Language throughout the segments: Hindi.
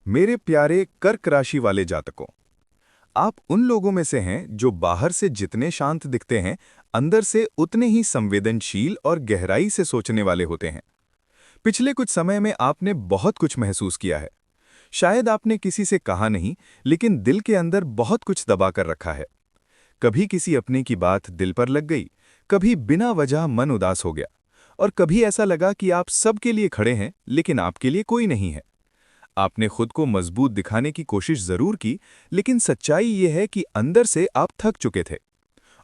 मेरे प्यारे कर्क राशि वाले जातकों, आप उन लोगों में से हैं जो बाहर से जितने शांत दिखते हैं, अंदर से उतने ही संवेदनशील और गहराई से सोचने वाले होते हैं। पिछले कुछ समय में आपने बहुत कुछ महसूस किया है। शायद आपने किसी से कहा नहीं, लेकिन दिल के अंदर बहुत कुछ दबा कर रखा है। कभी किसी अपने की बात दिल पर लग गई, कभी बिना वजह मन उदास हो गया, और कभी ऐसा लगा कि आप सबके लिए खड़े हैं, लेकिन आपके लिए कोई नहीं है। आपने खुद को मजबूत दिखाने की कोशिश जरूर की, लेकिन सच्चाई ये है कि अंदर से आप थक चुके थे।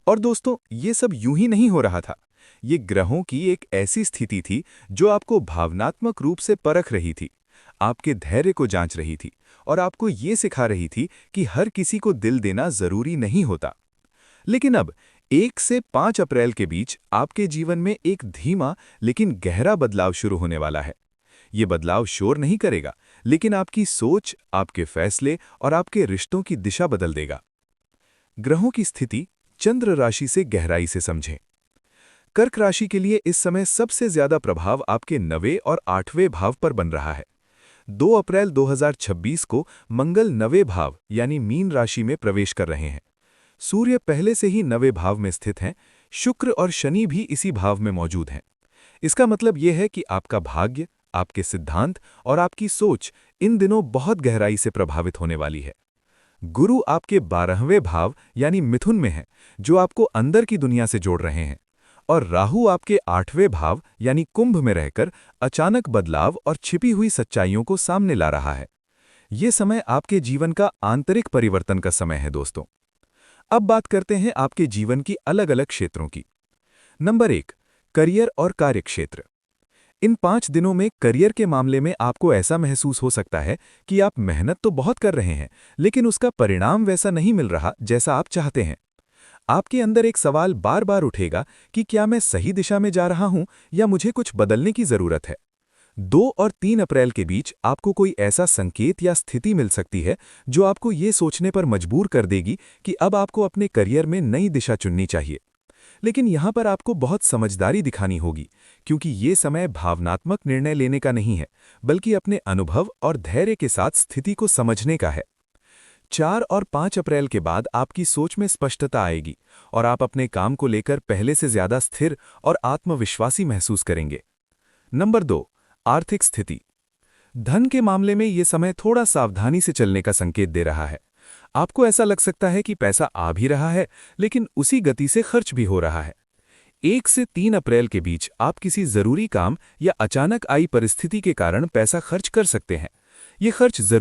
और दोस्तों, ये सब यूं ही नहीं हो रहा था। ये ग्रहों की एक ऐसी स्थिति थी जो आपको भावनात्मक रूप से परख रही थी, आपके धैर्य को जांच रही थी, और आपको ये सिखा रही थी कि हर किसी को दिल देना जरूरी नहीं होता। लेकिन अब 1 से 5 अप्रैल के बीच आपके जीवन में एक धीमा लेकिन गहरा बदलाव शुरू होने वाला है। ये बदलाव शोर नहीं करेगा, लेकिन आपकी सोच, आपके फैसले और आपके रिश्तों की दिशा बदल देगा। ग्रहों की स्थिति चंद्र राशि से गहराई से समझें। कर्क राशि के लिए इस समय सबसे ज्यादा प्रभाव आपके 9वें और 8वें भाव पर बन रहा है। 2 अप्रैल 2026 को मंगल 9वें भाव यानी मीन राशि में प्रवेश कर रहे हैं। सूर्य पहले से ही 9वें भाव में स्थित हैं, शुक्र और शनि भी इसी भाव में मौजूद हैं। इसका मतलब यह है कि आपका भाग्य, आपके सिद्धांत और आपकी सोच इन दिनों बहुत गहराई से प्रभावित होने वाली है। गुरु आपके 12वें भाव यानी मिथुन में है, जो आपको अंदर की दुनिया से जोड़ रहे हैं, और राहु आपके 8वें भाव यानी कुंभ में रहकर अचानक बदलाव और छिपी हुई सच्चाइयों को सामने ला रहा है। ये समय आपके जीवन का आंतरिक परिवर्तन का समय है दोस्तों। अब बात करते हैं आपके जीवन की अलग-अलग क्षेत्रों की। नंबर 1, करियर और कार्यक्षेत्र। इन 5 दिनों में करियर के मामले में आपको ऐसा महसूस हो सकता है कि आप मेहनत तो बहुत कर रहे हैं, लेकिन उसका परिणाम वैसा नहीं मिल रहा जैसा आप चाहते हैं। आपके अंदर एक सवाल बार बार उठेगा कि क्या मैं सही दिशा में जा रहा हूं या मुझे कुछ बदलने की जरूरत है। 2 और 3 अप्रैल के बीच आपको कोई ऐसा संकेत या स्थिति मिल सकती है जो आपको ये सोचने पर मजबूर कर देगी कि अब आपको अपने करियर में नई दिशा चुननी चाहिए। लेकिन यहाँ पर आपको बहुत समझदारी दिखानी होगी, क्योंकि ये समय भावनात्मक निर्णय लेने का नहीं है, बल्कि अपने अनुभव और धैर्य के साथ स्थिति को समझने का है। 4 और 5 अप्रैल के बाद आपकी सोच में स्पष्टता आएगी और आप अपने काम को लेकर पहले से ज्यादा स्थिर और आत्मविश्वासी महसूस करेंगे। नंबर 2, आर्थिक स्थिति। धन के मामले में ये समय थोड़ा सावधानी से चलने का संकेत दे रहा है। आपको ऐसा लग सकता है कि पैसा आ भी रहा है, लेकिन उसी गति से खर्च भी हो रहा है। 1 से 3 अप्रैल के बीच आप किसी जरूरी काम या अचानक आई परिस्थिति के कारण पैसा खर्च कर सकते हैं। ये खर्च जरूरी